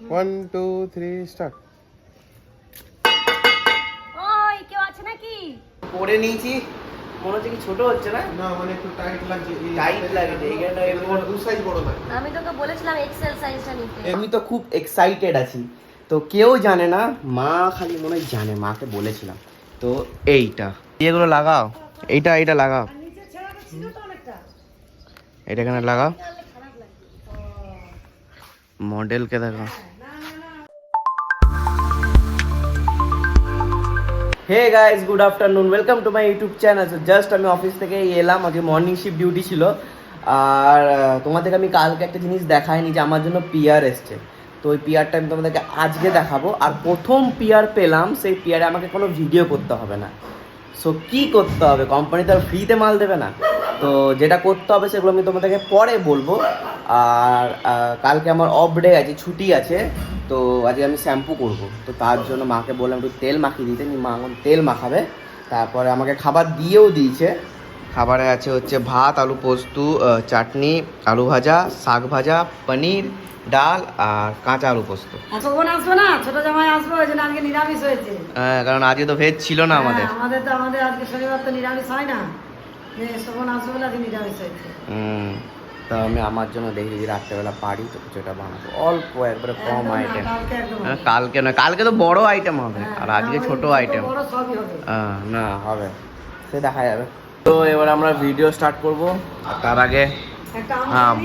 1 2 3 start. ওই কেউ আছে নাকি? পরে নিয়েছি, মনে হচ্ছে কি ছোট হচ্ছে না? না মানে একটু টাইট লাগছে, টাইট লাগছে এইখানটা, এবার দু সাইজ বড় না। আমি তোকে বলেছিলাম এক্সেল সাইজটা নিতে। এমনি তো খুব এক্সাইটেড আছি, তো কেউ জানে না, মা খালি মনে হয় জানে, মাকে বলেছিলাম। তো এইটা এগুলো লাগাও, এইটা লাগাও, এটা এখানে লাগাও, মডেলকে দেখো। Hey guys, good afternoon, welcome to my YouTube channel. Just আমি অফিস থেকে এলাম, আজকে মর্নিং শিফট ডিউটি ছিল। আর তোমাদেরকে আমি কালকে একটা জিনিস দেখাইনি যে আমার জন্য পিআর এসছে। তো ওই পিআরটা আমি তোমাদেরকে আজকে দেখাবো। আর প্রথম পিআর পেলাম, সেই পিআরে আমাকে কোনো ভিডিও করতে হবে না। সো কী করতে হবে, কোম্পানি তো আর ফ্রিতে মাল দেবে না, তো যেটা করতে হবে সেগুলো আমি তোমাদেরকে পরে বলবো। আর কালকে আমার অফ ডে আছে, ছুটি আছে, তো আজকে আমি শ্যাম্পু করব। তো তার জন্য মাকে বললাম একটু তেল মাখিয়ে দিতে, মা এখন তেল মাখাবে। তারপরে আমাকে খাবার দিয়েও দিয়েছে। খাবারে আছে হচ্ছে ভাত, আলু পোস্ত, চাটনি, আলু ভাজা, শাক ভাজা, পনির, ডাল আর কাঁচা আলু পোস্ত। বোন আসবে না, ছোট জামাই আসবে, ওই জন্য আজকে নিরামিষ হয়েছে। হ্যাঁ, কারণ আজকে তো ভেজ ছিল না আমাদের। আমাদের আজকে শনিবার তো নিরামিষ হয় না, শোভন আসবে বলে আজকে নিরামিষ হয়েছে। তা আমি আমার জন্য দেখি যদি রাত্রেবেলা পারি তো কিছুটা বানাবো, অল্প একবারে কম আইটেম। কালকে না, কালকে তো বড় আইটেম হবে, আর আজকে ছোট আইটেম। না হবে, সে দেখা যাবে। তো এবার আমরা ভিডিও স্টার্ট করব। তার আগে আম,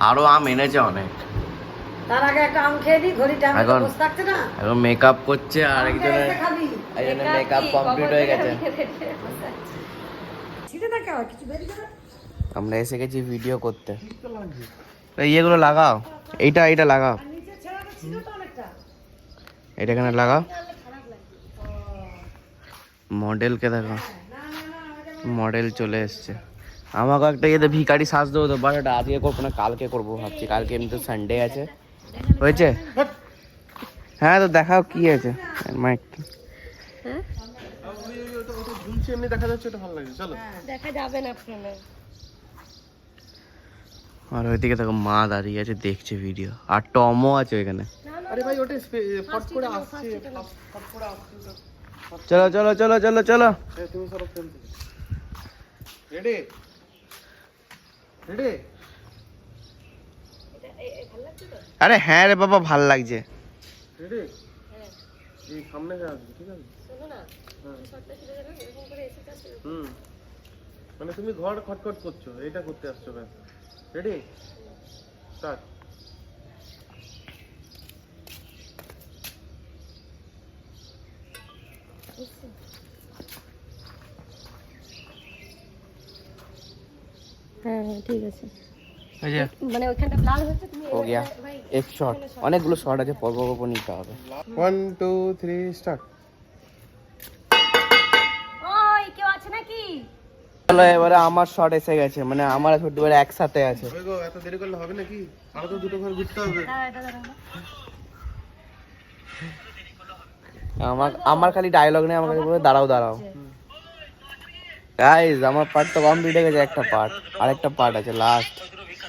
আরো আম এনেছে অনেক। তার আগে একটা আম খেয়ে দিই, ঘড়িটা এখন বসে থাকছে না। এখন মেকআপ করছে, আর একজনের মেকআপ কমপ্লিট হয়ে গেছে। ছিটে থাকে আর কিছু বেরিয়ে যাবে। আমরা এসে গেছি ভিডিও করতে। এইগুলো লাগাও, এইটা লাগাও, নিচে ছেড়া ছিল তো অনেকটা। এটা এখানে লাগাও, মডেলকে দেখো, মডেল চলে এসছে। আমাকে একটা ইয়েতে ভিখারি সাজ দেবো, তো বাট এটা আজকে করবো না, কালকে করবো ভাবছি। কালকে এমনি তো সানডে আছে। হয়েছে? হ্যাঁ, তো দেখাও কি আছে মাইকটা। ঝুলছে এমনি দেখা যাচ্ছে, এটা ভালো লাগছে। চলো দেখা যাবে না ফোনে। আর ওইদিকে দেখো মা দাঁড়িয়ে আছে, দেখছে ভিডিও। আর টমও আছে ওইখানে। আরে ভাই ওটা ফট করে আসছে, ফট করে আসছে। চলো চলো চলো চলো চলো, তুমি সরো ফ্রেম থেকে। Ready ready. আরে হ্যাঁ রে বাবা, ভাল লাগছে। রেডি, এই সামনে হয়ে আসবে, ঠিক আছে? মানে তুমি ঘর খটখট করছো, এটা করতে আসছো। ব্যাস রেডি, স্টার্ট। হ্যাঁ ঠিক আছে। এই যে মানে ওইখানটা ব্লার হচ্ছে, তুমি हो गया एक शॉट, অনেকগুলো শট আছে, পর পর নিতে হবে। 1 2 3 স্টার্ট। ওই কেউ আছে নাকি? চলো এবারে আমার শট এসে গেছে, মানে আমার ছোট বড় একসাথে আছে। ওই গো, এত দেরি করলে হবে নাকি? আরো তো দুটো ঘর ঘুরতে হবে। আমার খালি ডায়লগ নেই, আমার কাছে বলে দাঁড়াও দাঁড়াও। গাইস, আমার পার্ট তো কমপ্লিট হয়ে গেছে, একটা পার্ট, আরেকটা পার্ট আছে,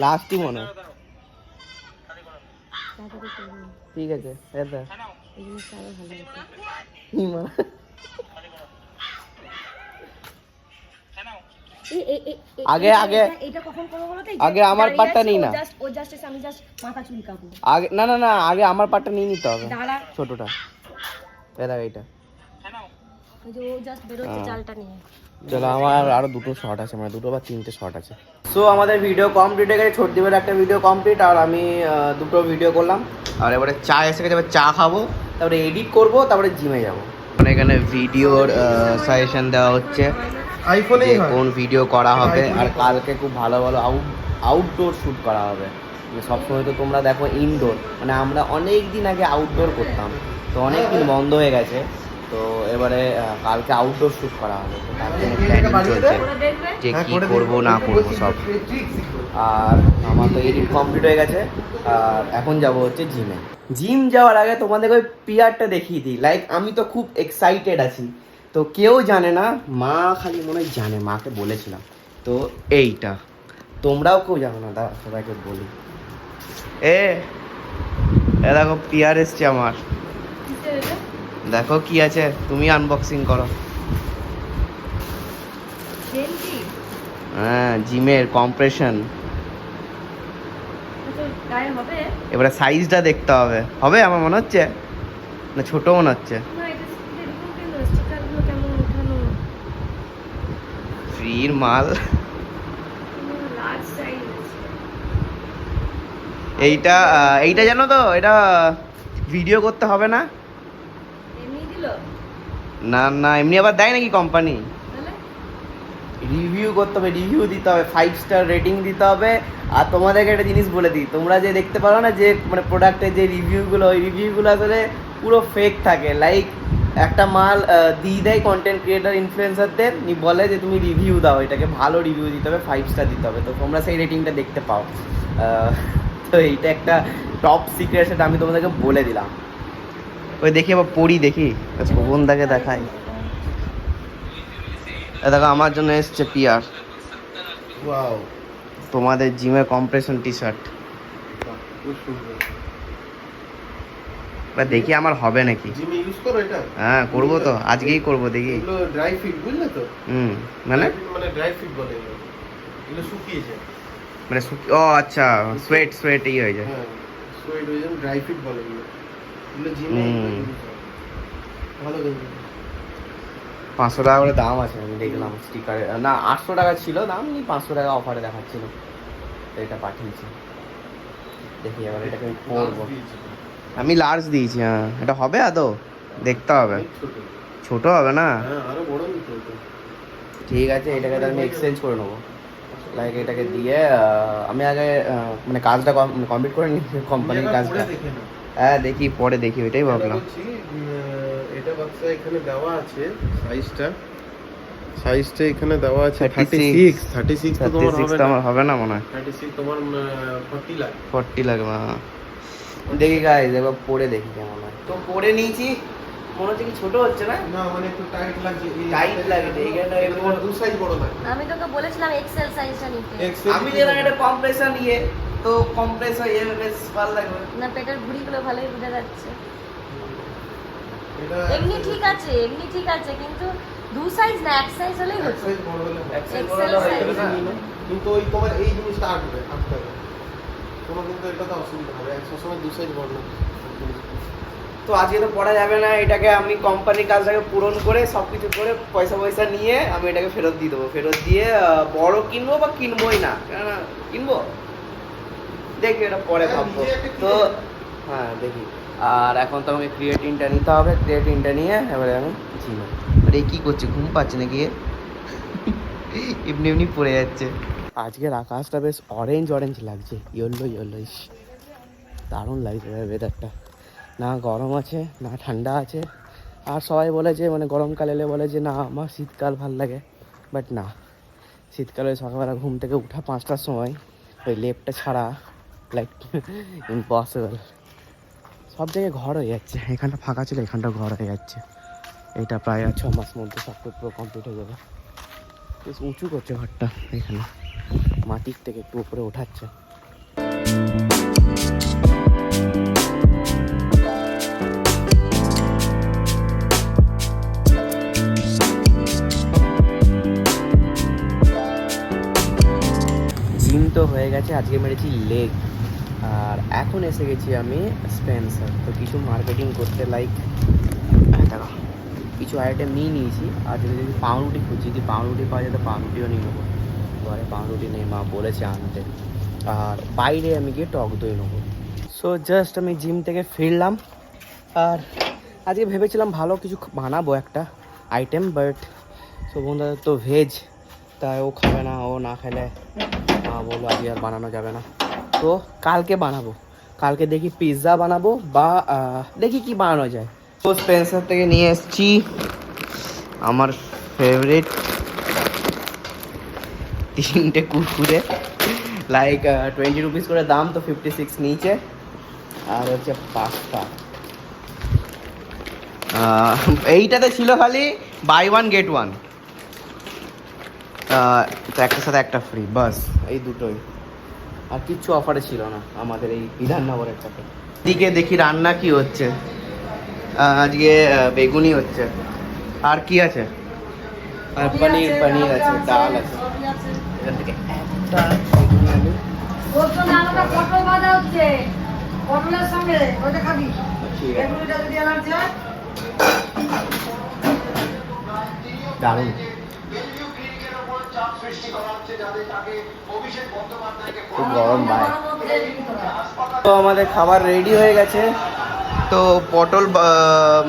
লাস্টই মনে হয়। ঠিক আছে, এটা আগে আগে এটা কখন করবো বলো তো? আগে আমার পার্টটা নিই না। ও জাস্ট এসে আমি জাস্ট মাথা চুলকাবো। আগে না না না, আগে আমার পার্টটা নিয়ে নিতে হবে, দাঁড়া, ছোটটা। এটা এইটা ওই যে ও জাস্ট বেরোচ্ছে চালটা নিয়ে। চলো, আমার আরো দুটো শট আছে, মানে দুটো বা তিনটে শট আছে। সো আমাদের ভিডিও কমপ্লিট হয়ে গেছে, ছোটদিনের একটা ভিডিও কমপ্লিট, আর আমি দুটো ভিডিও করলাম। আর এবারে চা এসে গেছে, এবার চা খাবো, তারপরে এডিট করব, তারপরে জিমে যাবো। মানে এখানে ভিডিওর সাজেশন দেওয়া হচ্ছে, আইফোনেই হয় কোন ভিডিও করা হবে। আর কালকে খুব ভালো ভালো আউটডোর শ্যুট করা হবে। সবসময় তো তোমরা দেখো ইনডোর, মানে আমরা অনেক দিন আগে আউটডোর করতাম, তো অনেক দিন বন্ধ হয়ে গেছে। তো এবারে কালকে আউটডোর শ্যুট করা হবে, তো তার জন্য প্ল্যানিং চলছে যে কী করবো না করবো সব। আর আমার তো এডিট কমপ্লিট হয়ে গেছে, আর এখন যাব হচ্ছে জিমে। জিম যাওয়ার আগে তোমাদের ওই পিআরটা দেখিয়ে দিই। লাইক আমি তো খুব এক্সাইটেড আছি, তো কেউ জানে না, মা খালি মনে হয় জানে, মাকে বলেছিলাম। তো এইটা তোমরাও কেউ জানো না, দাঁড়া সবাইকে বলি। এ দেখো পিয়ার এসছে আমার, দেখো কি আছে, তুমি আনবক্সিং করো। হ্যাঁ, জিমের কম্প্রেশন। গায়ে হবে এবারে সাইজটা দেখতে হবে, হবে আমার মনে হচ্ছে, না ছোট মনে হচ্ছে। না, এটা এরকম কেন স্টিকারগুলো কেমন ওঠানো? ফ্রির মাল। Large size. এইটা জানো তো, এটা ভিডিও করতে হবে না? এমনি দিল না না, এমনি আবার দেয় নাকি কোম্পানি? তাহলে রিভিউ করতে হবে, রিভিউ দিতে হবে, 5 স্টার রেটিং দিতে হবে। আর তোমাদেরকে একটা জিনিস বলে দিই, তোমরা যে দেখতে পারো না যে মানে প্রোডাক্টের যে রিভিউগুলো, ওই রিভিউগুলো আসলে পুরো ফেক থাকে। লাইক একটা মাল দিয়ে দেয় কন্টেন্ট ক্রিয়েটার ইনফ্লুয়েন্সারদের, বলে যে তুমি রিভিউ দাও, এটাকে ভালো রিভিউ দিতে হবে, 5 স্টার দিতে হবে, তো তোমরা সেই রেটিংটা দেখতে পাও। তো এইটা একটা টপ সিক্রেট, সেটা আমি তোমাদেরকে বলে দিলাম। ওই দেখি আবার পড়ি, দেখি শোভনদাকে দেখাই। দেখো আমার জন্য এসছে পিয়ার, ওয়াও, তোমাদের জিমে কম্প্রেশন টি শার্ট। খুব সুন্দর। এবার দেখি আমার হবে নাকি। জিমে ইউজ করো এটা? হ্যাঁ করবো তো, আজকেই করবো, দেখি। এগুলো ড্রাই ফিট, বুঝলে তো? মানে মানে ড্রাই ফিট বলে এগুলো। এগুলো শুকিয়ে যায়। মানে ও আচ্ছা, সোয়েট এই হয়ে যায়। হ্যাঁ, সোয়েট হয়ে যায়, ড্রাই ফিট বলে এগুলো। এগুলো জিমে ভালো কিন্তু। 500 টাকা করে দাম আছে, আমি দেখলাম স্টিকারে, না 800 টাকা ছিল দাম, 500 টাকা অফারে দেখাচ্ছিল, তো এটা পাঠিয়েছি। দেখি এবার এটাকে আমি পরবো। আমি লার্জ দিয়েছি। হ্যাঁ, এটা হবে আদৌ, দেখতে হবে। ছোট। ছোট হবে না? হ্যাঁ, আরো বড় নিতে হতো। ঠিক আছে, এটাকে তাহলে আমি এক্সচেঞ্জ করে নেবো। লাইক এটাকে দিয়ে আমি আগে মানে কাজটা কমপ্লিট করে নিই, কোম্পানির কাজটা। দেখে নাও। হ্যাঁ দেখি, পরে দেখি, ওইটাই ভাবলাম। এটা বাচ্চা এখানে দেওয়া আছে সাইজটা এখানে দেওয়া আছে 36 36 তো তোমার 36 হবে তো না। আমার হবে না মনে হয়, 36 তোমার 40 লাগে। 40 লাগবে। দেখি গাইস, এবার পরে দেখি কেমন হয়। তো পরে নিয়েছি, মনে হচ্ছে কি ছোট হচ্ছে না? না, মানে একটু টাইট লাগছে। টাইট লাগছে, এইখানে তোমার দু সাইজ বড় লাগে। আমি তোকে বলেছিলাম এক্সেল সাইজটা নিতে। আমি যেন এটা কম্প্রেশন তো কম্প্রেসর বেশ ভালো লাগবে। না, পেটের ভুঁড়িগুলো ভালোই বোঝা যাচ্ছে। এটা এমনি ঠিক আছে, কিন্তু দু সাইজ না, এক সাইজ হলেই এক হচ্ছে। সাইজ বড় হলে এক সাইজ XL বড় হলে size। হবে না? কিন্তু ওই তোমার এই জিনিসটা আসবে। তোমার কিন্তু এটাতে অসুবিধা হবে, সবসময় দু সাইজ বড় না। তো আজকে তো পড়া যাবে না, এটাকে আমি কোম্পানির কাজটাকে পূরণ করে সবকিছু করে পয়সা নিয়ে আমি এটাকে ফেরত দিয়ে দেবো। ফেরত দিয়ে বড় কিনবো বা কিনবোই না, কেননা কিনবো দেখি, এটা পরে ভাববো। তো হ্যাঁ দেখি। আর এখন তো আমাকে ক্রিয়েটিনটা নিতে হবে, ক্রিয়েটিনটা নিয়ে এবারে আমি জিমে। আরে কি করছে, ঘুম পাচ্ছে নাকি? এমনি পড়ে যাচ্ছে। আজকের আকাশটা বেশ অরেঞ্জ লাগছে, ইয়েলো, দারুণ লাগছে ওয়েদারটা। না গরম আছে না ঠান্ডা আছে। আর সবাই বলে যে মানে গরমকাল এলে বলে যে না আমার শীতকাল ভাল লাগে, বাট না, শীতকালে সকালবেলা ঘুম থেকে উঠা 5টার সময় ওই লেপটা ছাড়া লাইক ইম্পসিবল। সব জায়গায় ঘর হয়ে যাচ্ছে, এখানটা ফাঁকা ছিল, এখানটা ঘর হয়ে যাচ্ছে। এটা প্রায় 6 মাস মধ্যে সব পুরো কমপ্লিট হয়ে যাবে। বেশ উঁচু করছে ঘরটা, এখানে মাটির থেকে একটু উপরে ওঠাচ্ছে। জিম তো হয়ে গেছে, আজকে মেরেছি লেগ, আর এখন এসে গেছি আমি স্পেন্সার। তো কিছু মার্কেটিং করতে, লাইক দেখো কিছু আইটেম নিয়েছি। আর যদি পাউরুটি খুঁজছি, যদি পাউরুটি পাওয়া যায় তো পাউরুটিও নিয়ে নেবো। ঘরে পাউরুটি নেই, মা বলেছে আনতে। আর বাইরে আমি গিয়ে টক দই নেবো। সো জাস্ট আমি জিম থেকে ফিরলাম, আর আজকে ভেবেছিলাম ভালো কিছু বানাবো একটা আইটেম, বাট শোভনদা তো ভেজ, তাই ও খাবে না, ও না খেলে মা বললো আজকে আর বানানো যাবে না। তো কালকে বানাবো, কালকে দেখি পিৎজা বানাবো বা দেখি কি বানানো যায়। তো স্পেন্সার থেকে নিয়ে এসেছি আমার ফেভারিট 3টে কুরকুরে, লাইক 20 রুপিস করে দাম, তো 56 নিচে। আর হচ্ছে পাস্তা, এইটাতে ছিল খালি বাই 1 get 1, তো একটার সাথে একটা ফ্রি, বাস এই দুটোই। আর কিচ্ছু অফারে ছিল না আমাদের এই বিধাননগরের সাথে। দিকে দেখি রান্না কি হচ্ছে। আজকে বেগুনি হচ্ছে। আর কি আছে? আর পনির আছে, ডাল আছে। এখান থেকে একটা বেগুনি আলু। তোর জন্য আলাদা পটল ভাজা হচ্ছে পটলের সঙ্গে, ওটা খাবি? ঠিক আছে, বেগুনিটা যদি অ্যালার্জি হয় দারুণ। খুব গরম ভাই। তো আমাদের খাবার রেডি হয়ে গেছে। তো পটল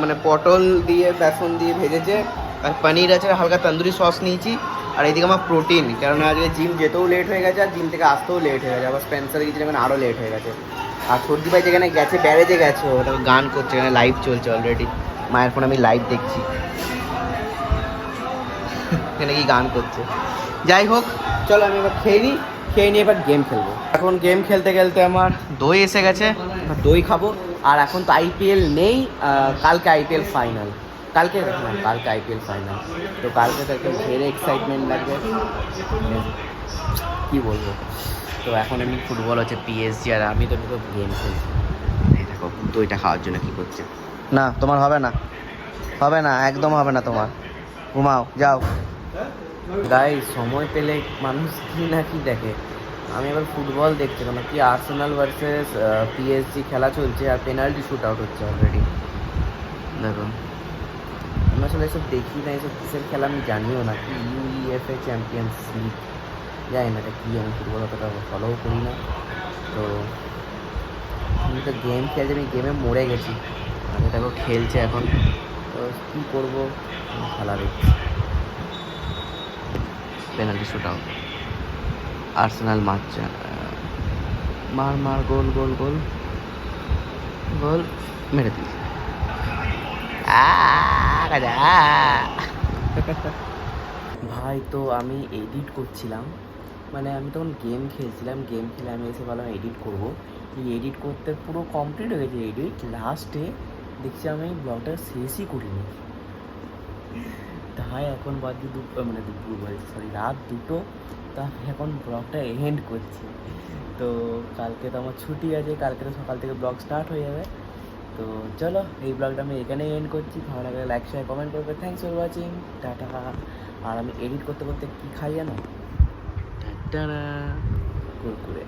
মানে পটল দিয়ে বেসন দিয়ে ভেজেছে, আর পনির আছে, হালকা তন্দুরি সস নিয়েছি। আর এইদিকে আমার প্রোটিন, কারণ আজকে জিম যেতেও লেট হয়ে গেছে আর জিম থেকে আসতেও লেট হয়ে গেছে। আবার স্পেন্সারে গেছে, যেখানে আরও লেট হয়ে গেছে। আর সর্দি ভাই যেখানে গেছে, ব্যারেজে গেছে, ওটা গান করছে, এখানে লাইভ চলছে অলরেডি। মায়ের ফোন আমি লাইভ দেখছি, এখানে কি গান করছে। যাই হোক, চলো আমি এবার খেয়ে নিই, খেয়ে নিয়ে এবার গেম খেলবো। এখন গেম খেলতে খেলতে আমার দই এসে গেছে, দই খাবো। আর এখন তো আইপিএল নেই, কালকে আইপিএল ফাইনাল। কালকে আইপিএল ফাইনাল। তো কালকে তো একটা ভেরি এক্সাইটমেন্ট লাগবে, কি বলবো। তো এখন এমনি ফুটবল হচ্ছে পিএসজি, আর আমি তো গেম খেলছি। এই দেখো দইটা খাওয়ার জন্য কি করছে। না তোমার হবে না, হবে না, একদম হবে না তোমার। ঘুমাও, যাও। গাইস, সময় পেলে মানুষ কি না কি দেখে। আমি এবার ফুটবল দেখছি, কেন কি আর্সেনাল ভার্সেস পিএসজি খেলা চলছে, আর পেনাল্টি শুট আউট হচ্ছে অলরেডি। দেখুন, আমি আসলে এসব দেখি না, এসব কিসের খেলা আমি জানিও না। কি ইউইএফএ চ্যাম্পিয়ন্স লিগ, জানি না এটা কী। আমি ফুটবল অতটা ফলোও করি না। তো আমি তো গেম খেলছি, আমি গেমে মরে গেছি। আমি দেখো খেলছে এখন, তো কী করবো, খেলা দেখছি। পেনাল্টি শুট আউট, আর্সেনাল মারছে, মার গোল গোল গোল গোল, মেরে দিল। ভাই, তো আমি এডিট করছিলাম, মানে আমি তখন গেম খেলছিলাম, গেম খেলে আমি এসে ভাবলাম এডিট করবো। এই এডিট করতে পুরো কমপ্লিট হয়ে গেছে এডিট, লাস্টে দেখছি আমি ব্লগটা শেষই করিনি। তাই এখন বাজে দুপুর বলছি, সরি, রাত 2টো। তা আমি এখন ব্লগটা এন্ড করছি। তো কালকে তো আমার ছুটি আছে, কালকে তো সকাল থেকে ব্লগ স্টার্ট হয়ে যাবে। তো চলো, এই ব্লগটা আমি এখানেই এন্ড করছি। ভালো লাগলে লাইক শেয়ার কমেন্ট করবে। Thanks for watching, tata. আর আমি এডিট করতে করতে কী খাই জানো? টাটা, কুরকুরে।